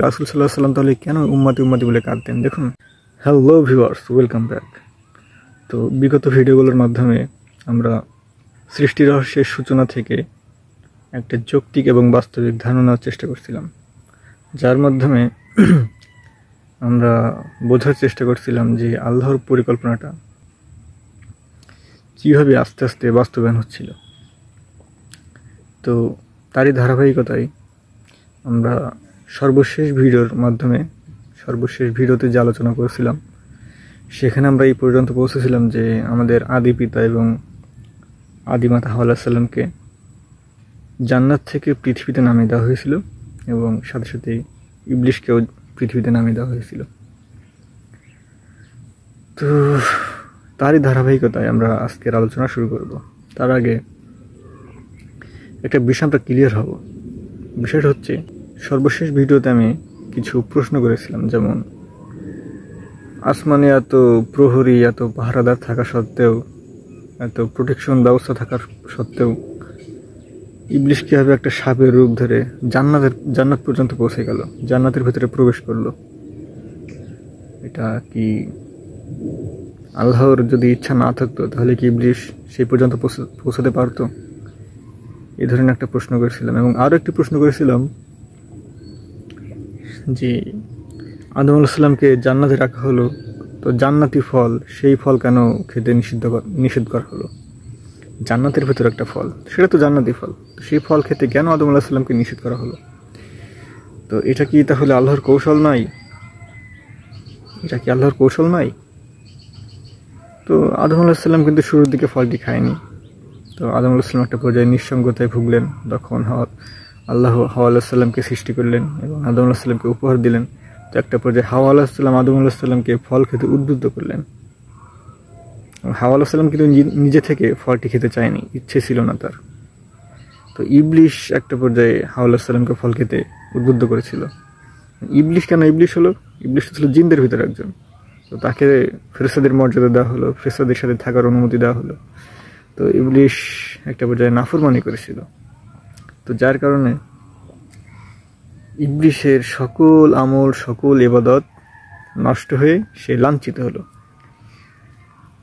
রাসূল সাল্লাল্লাহু আলাইহি ওয়াসাল্লাম তাহলে কেন উম্মতি উম্মতি বলে কাঁদতেন? দেখুন, হ্যালো ভিউয়ার্স, ওয়েলকাম ব্যাক। তো বিগত ভিডিওগুলোর মাধ্যমে আমরা সৃষ্টি রহস্যের সূচনা থেকে একটা যৌক্তিক এবং বাস্তবিক ধারণার চেষ্টা করছিলাম, যার মাধ্যমে আমরা বোঝার চেষ্টা করছিলাম যে আল্লাহর পরিকল্পনাটা কীভাবে আস্তে আস্তে বাস্তবায়ন হচ্ছিল। তো তারই ধারাবাহিকতায় আমরা সর্বশেষ ভিডিওতে যে আলোচনা করেছিলাম, সেখানে আমরা এই পর্যন্ত পৌঁছেছিলাম যে আমাদের আদি পিতা এবং আদিমাতা হাওয়া আলাইহিস সালামকে জান্নাত থেকে পৃথিবীতে নামিয়ে দেওয়া হয়েছিল এবং সাথে সাথে ইবলিশকেও পৃথিবীতে নামিয়ে দেওয়া হয়েছিল। তো তারই ধারাবাহিকতায় আমরা আজকের আলোচনা শুরু করব। তার আগে একটা বিষয় আমরা ক্লিয়ার হব। বিষয়টা হচ্ছে, সর্বশেষ ভিডিওতে আমি কিছু প্রশ্ন করেছিলাম, যেমন আসমানে এত প্রহরী, এত পাহারাদার থাকা সত্ত্বেও, এত প্রোটেকশন ব্যবস্থা থাকার সত্ত্বেও ইবলিশ কীভাবে একটা সাপের রূপ ধরে জান্নাত পর্যন্ত পৌঁছে গেল, জান্নাতের ভিতরে প্রবেশ করলো? এটা কি আল্লাহর যদি ইচ্ছা না থাকতো তাহলে কি ইবলিশ সেই পর্যন্ত পৌঁছাতে পারতো? এই ধরনের একটা প্রশ্ন করেছিলাম। এবং আরও একটি প্রশ্ন করেছিলাম যে আদম আলাইহিস সালামকে জান্নাতে রাখা হলো, তো জান্নাতি ফল, সেই ফল কেন খেতে নিষেধ করা হলো? জান্নাতের ভেতর একটা ফল, সেটা তো জান্নাতি ফল, সেই ফল খেতে কেন আদম আলাইহিস সালামকে নিষেধ করা হলো? তো এটা কি তাহলে আল্লাহর কৌশল নয়? তো আদম আলাইহিস সালাম কিন্তু শুরুর দিকে ফলটি খায়নি। তো আদম আলাইহিস সালাম একটা পর্যায়ে নিঃসঙ্গতায় ভুগলেন। তখন আল্লাহ হাওয়া আলাইহিস সালামকে সৃষ্টি করলেন এবং আদম আলাইহিস সালামকে উপহার দিলেন। তো একটা পর্যায়ে হাওয়া আলাইহিস সালাম আদম আলাইহিস সালামকে ফল খেতে উদ্বুদ্ধ করলেন। হাওয়া আলাইহিস সালাম কিন্তু নিজে থেকে ফলটি খেতে চায়নি, ইচ্ছে ছিল না তার। তো ইবলিশ একটা পর্যায়ে হাওয়া আলাইহিস সালামকে ফল খেতে উদ্বুদ্ধ করেছিল। ইবলিশ কেন ইবলিশ হলো? ইবলিশ ছিল জিনদের ভিতরে একজন। তো তাকে ফেরেশতাদের মর্যাদা দেওয়া হলো, ফেরেশতাদের সাথে থাকার অনুমতি দেওয়া হলো। তো ইবলিশ একটা পর্যায়ে নাফরমানি করেছিল। তো যার কারণে ইবলিশের সকল আমল, সকল ইবাদত নষ্ট হয়ে সে লাঞ্ছিত হলো।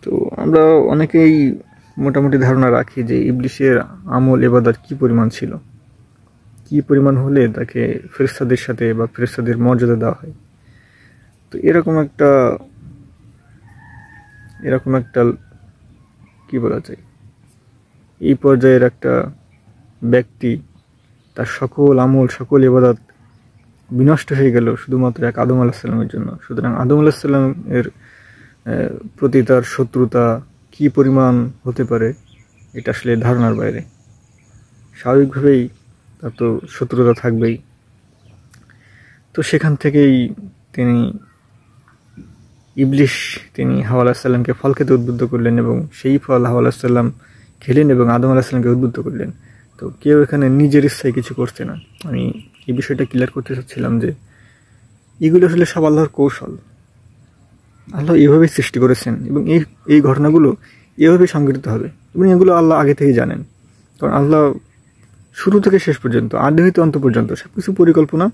তো আমরা অনেকেই মোটামুটি ধারণা রাখি যে ইবলিশের আমল ইবাদত কি পরিমাণ ছিল, কি পরিমাণ হলে তাকে ফেরেশতাদের সাথে বা ফেরেশতাদের মর্যাদা দেওয়া হয়। তো এরকম একটা কি বলা যায়, এই পর্যায়ের একটা ব্যক্তি, তার সকল আমল, সকল ইবাদত বিনষ্ট হয়ে গেল শুধুমাত্র এক আদম আলাইহিস সালামের জন্য। সুতরাং আদম আলাইহিস সালামের প্রতি তার শত্রুতা কি পরিমাণ হতে পারে, এটা আসলে ধারণার বাইরে। স্বাভাবিকভাবেই তার তো শত্রুতা থাকবেই। তো সেখান থেকেই ইবলিশ হাওয়া আলাইহিস সালামকে ফল খেতে উদ্বুদ্ধ করলেন এবং সেই ফল হাওয়া আলাইহিস সালাম খেলেন এবং আদম আলাইহিস সালামকে উদ্বুদ্ধ করলেন। তো কেউ এখানে নিজের ইচ্ছায় কিছু করছে না। আমি এই বিষয়টা ক্লিয়ার করতে চাচ্ছিলাম যে এগুলো আসলে সব আল্লাহর কৌশল। আল্লাহ এভাবেই সৃষ্টি করেছেন এবং এই ঘটনাগুলো এভাবেই সংঘটিত হবে এবং এগুলো আল্লাহ আগে থেকেই জানেন। কারণ আল্লাহ শুরু থেকে শেষ পর্যন্ত, আদি হইতে অন্ত পর্যন্ত সবকিছু পরিকল্পনা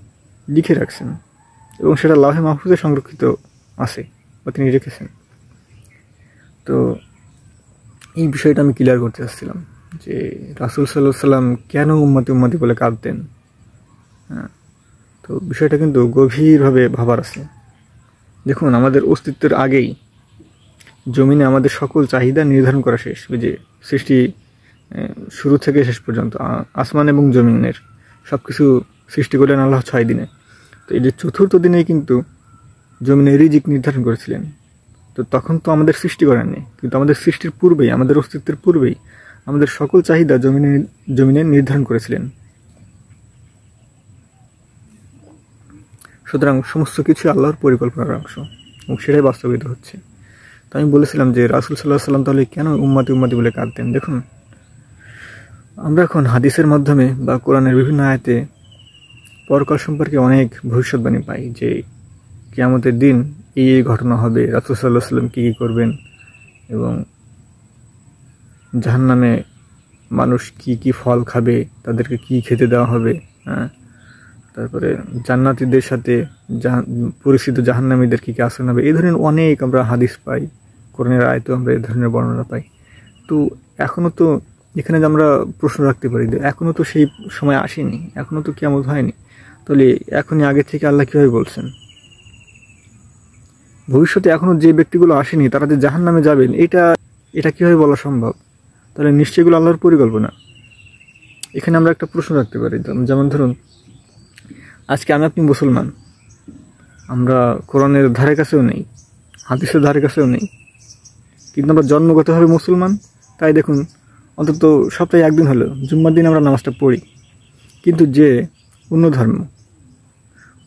লিখে রাখছেন এবং সেটা লাহে মাহফুজে সংরক্ষিত আছে বা তিনি রেখেছেন। তো এই বিষয়টা আমি ক্লিয়ার করতে চাচ্ছিলাম যে রাসূল সাল্লাল্লাহু আলাইহি সাল্লাম কেন উম্মতি বলে কাঁদতেন। তো বিষয়টা কিন্তু গভীরভাবে ভাবার আছে। দেখুন, আমাদের অস্তিত্বের আগেই জমিনে আমাদের সকল চাহিদা নির্ধারণ করা শেষ। ওই যে সৃষ্টি শুরু থেকে শেষ পর্যন্ত আসমান এবং জমিনের সব কিছু সৃষ্টি করলেন আল্লাহ 6 দিনে। তো এই যে চতুর্থ দিনেই কিন্তু জমিনে রিজিক নির্ধারণ করেছিলেন। তো তখন তো আমাদের সৃষ্টি করেননি, কিন্তু আমাদের সৃষ্টির পূর্বেই, আমাদের অস্তিত্বের পূর্বেই আমাদের সকল চাহিদা জমিনে নির্ধারণ করেছিলেন। সুতরাং সমস্ত কিছু আল্লাহর পরিকল্পনার অংশ এবং সেটাই বাস্তবায়িত হচ্ছে। তো আমি বলেছিলাম যে রাসূল সাল্লাল্লাহু আলাইহি ওয়াসাল্লাম তাহলে কেন উম্মতি বলে কাঁদতেন? দেখুন, আমরা এখন হাদিসের মাধ্যমে বা কোরআনের বিভিন্ন আয়াতে পরকাল সম্পর্কে অনেক ভবিষ্যৎবাণী পাই যে কিয়ামতের দিন এই ঘটনা হবে, রাসূল সাল্লাল্লাহু আলাইহি ওয়াসাল্লাম কী করবেন এবং জাহান্নামে মানুষ কি ফল খাবে, তাদেরকে কি খেতে দেওয়া হবে, তারপরে জান্নাতীদের সাথে পরিচিত জাহান্নামীদের কি কি আচরণ হবে, এই ধরনের অনেক আমরা হাদিস পাই, কোরআনের আয়াতেও আমরা এই ধরনের বর্ণনা পাই। তো এখনও তো এখানে যে আমরা প্রশ্ন রাখতে পারি, এখনও তো সেই সময় আসেনি, এখনও তো কিয়ামত হয়নি, তাহলে এখনই আগে থেকে আল্লাহ কীভাবে বলছেন? ভবিষ্যতে এখনও যে ব্যক্তিগুলো আসেনি তারা যে জাহান্নামে যাবেন, এটা কীভাবে বলা সম্ভব? তাহলে নিশ্চয়ই এগুলো আল্লাহর পরিকল্পনা। এখানে আমরা একটা প্রশ্ন রাখতে পারি, যেমন ধরুন আজকে আমি আপনি মুসলমান, আমরা কোরআনের ধারে কাছেও নেই, হাদিসের ধারে কাছেও নেই, কিন্তু আমরা জন্মগতভাবে মুসলমান। তাই দেখুন অন্তত সপ্তাহে একদিন হলো জুম্মার দিন আমরা নামাজটা পড়ি। কিন্তু যে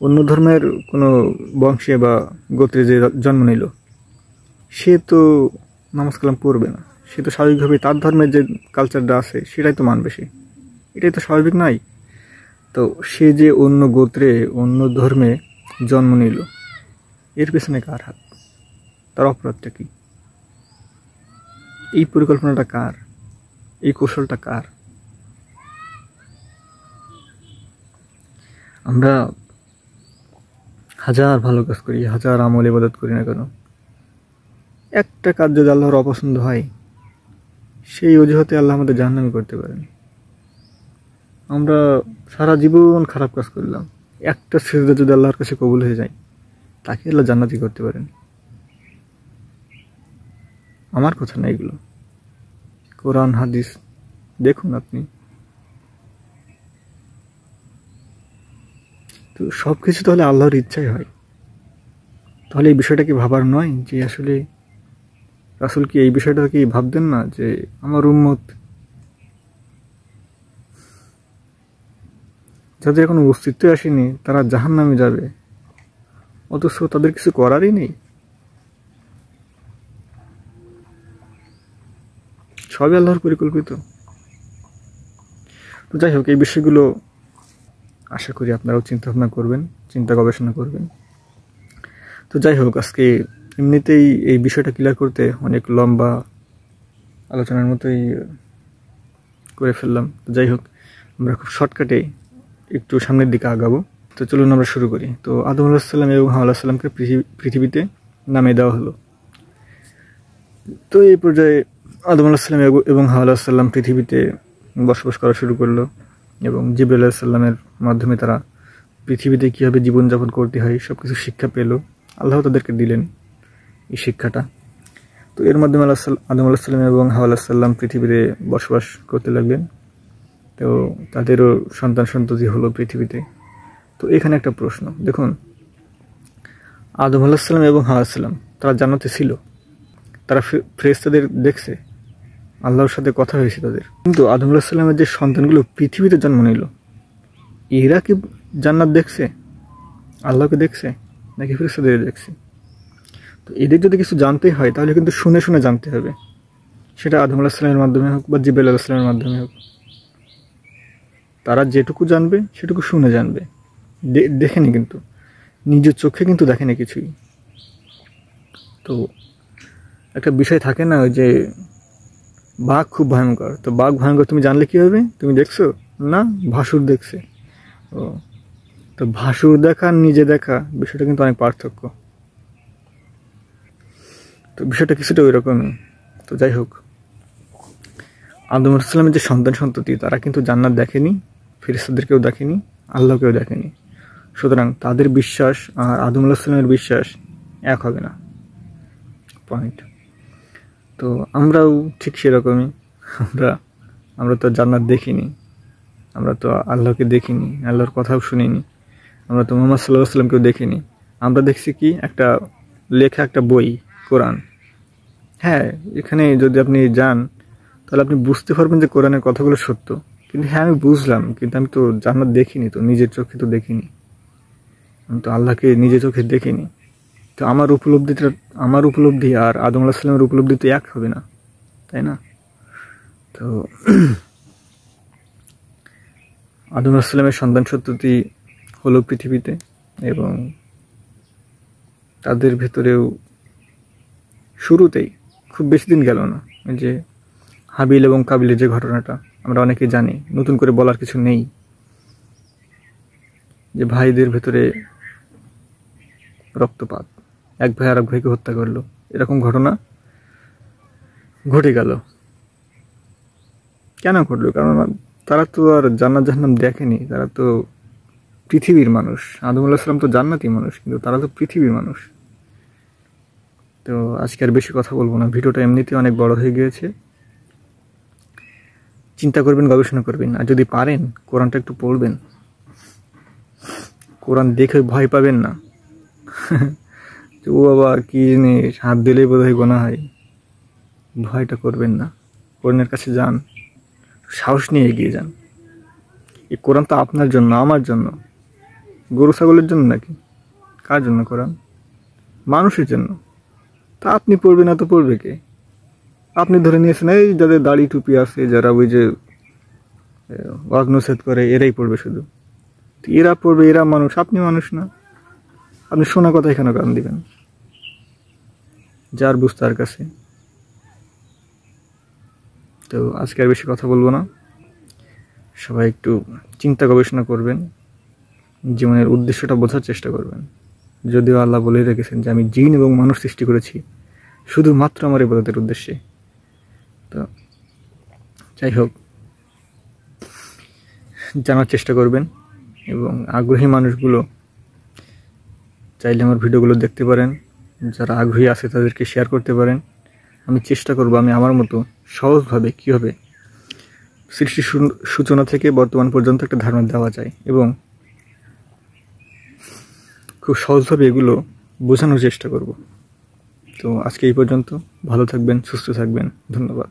অন্য ধর্মের কোনো বংশে বা গোত্রে যে জন্ম নিল, সে তো নামাজ কালাম পড়বে না, সে তো স্বাভাবিকভাবে তার ধর্মের যে কালচারটা আছে সেটাই তো মানবে, এটাই তো স্বাভাবিক নয়? তো সে যে অন্য গোত্রে অন্য ধর্মে জন্ম নিল, এর পেছনে কার হাত? তার অপরাধটা কি? এই পরিকল্পনাটা কার? এই কৌশলটা কার? আমরা হাজার ভালো কাজ করি, হাজার আমল ইবাদত করি না কেন, একটা কাজ যদি আল্লাহর অপছন্দ হয়, সেই অজুহাতে আল্লাহ আমাদের জাহান্নামী করতে পারেন। আমরা সারা জীবন খারাপ কাজ করলাম, একটা সিজদা যদি আল্লাহর কাছে কবুল হয়ে যায়, তাকে আল্লাহ জান্নাতি করতে পারেন। আমার কথা না এগুলো, কোরআন হাদিস দেখুন আপনি। তো সব কিছু তাহলে আল্লাহর ইচ্ছাই হয়। তাহলে এই বিষয়টা কি ভাবার নয় যে আসলে রাসূল কি এই বিষয়টা কি ভাবতেন না যে আমার উম্মত যাদের কোনো অস্তিত্ব আসেনি তারা জাহান্নামে যাবে, অথচ তাদের কিছু করারই নেই? সবই আল্লাহর পরিকল্পিত। তো যাই হোক, এই বিষয়গুলো আশা করি আপনারাও চিন্তা ভাবনা করবেন, চিন্তা গবেষণা করবেন। তো যাই হোক, আজকে এমনিতেই এই বিষয়টা ক্লিয়ার করতে অনেক লম্বা আলোচনার মতোই করে ফেললাম। তো যাই হোক, আমরা খুব শর্টকাটে একটু সামনের দিকে আগাবো। তো চলুন আমরা শুরু করি। তো আদম আলাইহিস সালাম এবং হাওয়া আলাইহিস সালামকে পৃথিবীতে নামিয়ে দেওয়া হলো। তো এই পর্যায়ে আদম আলাইহিস সালাম এবং হাওয়া আলাইহিস সালাম পৃথিবীতে বসবাস করা শুরু করলো, এবং জিবরাইল আলাইহিস সালামের মাধ্যমে তারা পৃথিবীতে কীভাবে জীবনযাপন করতে হয় সব কিছু শিক্ষা পেল। আল্লাহ তাদেরকে দিলেন এই শিক্ষাটা। তো এর মাধ্যমে আদম আলাইহিস সালাম এবং হাওয়া আলাইহিস সালাম পৃথিবীতে বসবাস করতে লাগলেন। তো তাদেরও সন্তান সন্ততি হলো পৃথিবীতে। তো এখানে একটা প্রশ্ন দেখুন, আদম আলাইহিস সালাম এবং হাওয়া আলাইহিস সালাম তারা জান্নাতে ছিল, তারা ফেরেশতাদের দেখছে, আল্লাহর সাথে কথা হয়েছে তাদের, কিন্তু আদম আলাইহিস সালামের যে সন্তানগুলো পৃথিবীতে জন্ম নিল, এরা কি জান্নাত দেখছে, আল্লাহকে দেখছে, নাকি ফেরেশতাদের দেখছে? তো এদের যদি কিছু জানতে হয় তাহলে কিন্তু শুনে শুনে জানতে হবে, সেটা আদম আলাইহিস সালামের মাধ্যমে হোক বা জিবরাইল আলাইহিস সালামের মাধ্যমে হোক। তারা যেটুকু জানবে সেটুকু শুনে জানবে, দেখেনি, কিন্তু নিজের চোখে কিন্তু দেখেনি কিছুই। তো একটা বিষয় থাকে না, ওই যে বাঘ খুব ভয়ঙ্কর, তো বাঘ ভয়ঙ্কর তুমি জানলে কি হবে? তুমি দেখছো না, ভাসুর দেখছে। ও, তো ভাসুর দেখা আর নিজে দেখা বিষয়টা কিন্তু অনেক পার্থক্য। তো বিষয়টা কিছুটা ওই রকমই। তো যাই হোক, আদম আলাইহিস সালামের যে সন্তান সন্ততি তারা কিন্তু জান্নাত দেখেনি, ফেরেশতাদেরকেও দেখেনি, আল্লাহকেও দেখেনি। সুতরাং তাদের বিশ্বাস আর আদম আলাইহিস সালামের বিশ্বাস এক হবে না, পয়েন্ট। তো আমরাও ঠিক সেরকমই, আমরা তো জান্নাত দেখিনি, আমরা তো আল্লাহকে দেখিনি, আল্লাহর কথাও শুনিনি, আমরা তো মুহাম্মদ সাল্লাল্লাহু আলাইহি ওয়াসাল্লামকেও দেখিনি। আমরা দেখছি কি একটা লেখা একটা বই, কোরআন। হ্যাঁ, এখানে যদি আপনি যান তাহলে আপনি বুঝতে পারবেন যে কোরআনের কথাগুলো সত্য। কিন্তু হ্যাঁ, আমি বুঝলাম, কিন্তু আমি তো জান্নাত দেখিনি, তো নিজের চোখে তো দেখিনি, আমি তো আল্লাহকে নিজের চোখে দেখিনি। তো আমার উপলব্ধি আর আদম আলাইহিস সালামের উপলব্ধি তো এক হবে না, তাই না? তো আদম আলাইহিস সালামের সন্তান সন্ততি হলো পৃথিবীতে, এবং তাদের ভেতরেও শুরুতেই খুব বেশি দিন গেল না, ওই যে হাবিল এবং কাবিলের যে ঘটনাটা আমরা অনেকে জানি, নতুন করে বলার কিছু নেই। যে ভাইদের ভেতরে রক্তপাত, এক ভাই আর এক ভাইকে হত্যা করলো, এরকম ঘটনা ঘটে গেল। কেন ঘটলো? কারণ তারা তো আর জান্নাত জাহান্নাম দেখেনি, তারা তো পৃথিবীর মানুষ। আদম আলাইহিস সালাম তো জান্নাতি মানুষ, কিন্তু তারা তো পৃথিবীর মানুষ। তো আজকে আর বেশি কথা বলবো না, ভিডিওটা এমনিতেই অনেক বড় হয়ে গিয়েছে। চিন্তা করবেন, গবেষণা করবেন, আর যদি পারেন কোরআনটা একটু পড়বেন। কোরআন দেখে ভয় পাবেন না। ও বাবা কি জিনিস, হাত দিলেই বোধ হয় গোনা হয়, ভয়টা করবেন না। কোরআনের কাছে যান, সাহস নিয়ে এগিয়ে যান। এই কোরআন তো আপনার জন্য, আমার জন্য, গরু ছাগলের জন্য নাকি? কার জন্য কোরআন? মানুষের জন্য। তা আপনি পড়বে না তো পড়বে কে? আপনি ধরে নিয়েছেন এই যাদের দাড়ি টুপি আছে, যারা ওই যে ওয়াজ নসিহত করে, এরাই পড়বে শুধু। এরা পড়বে, এরা মানুষ, আপনি মানুষ না। আপনি শোনা কথা এখানে কান দিবেন, যার বুঝ তার কাছে। তো আজকে আর বেশি কথা বলবো না, সবাই একটু চিন্তা গবেষণা করবেন, জীবনের উদ্দেশ্যটা বোঝার চেষ্টা করবেন। যদিও আল্লাহ বলে রেখেছেন যে আমি জিন এবং মানুষ সৃষ্টি করেছি শুধুমাত্র আমার ইবাদতের উদ্দেশ্যে। তো যাই হোক, জানার চেষ্টা করবেন, এবং আগ্রহী মানুষগুলো চাইলে আমার ভিডিওগুলো দেখতে পারেন। যারা আগ্রহী আছে তাদেরকে শেয়ার করতে পারেন। আমি চেষ্টা করব আমি আমার মতো সহজভাবে কীভাবে সৃষ্টির সূচনা থেকে বর্তমান পর্যন্ত একটা ধারণা দেওয়া যায়, এবং খুব সহজভাবে এগুলো বোঝানোর চেষ্টা করব। তো আজকে এই পর্যন্ত, ভালো থাকবেন, সুস্থ থাকবেন, ধন্যবাদ।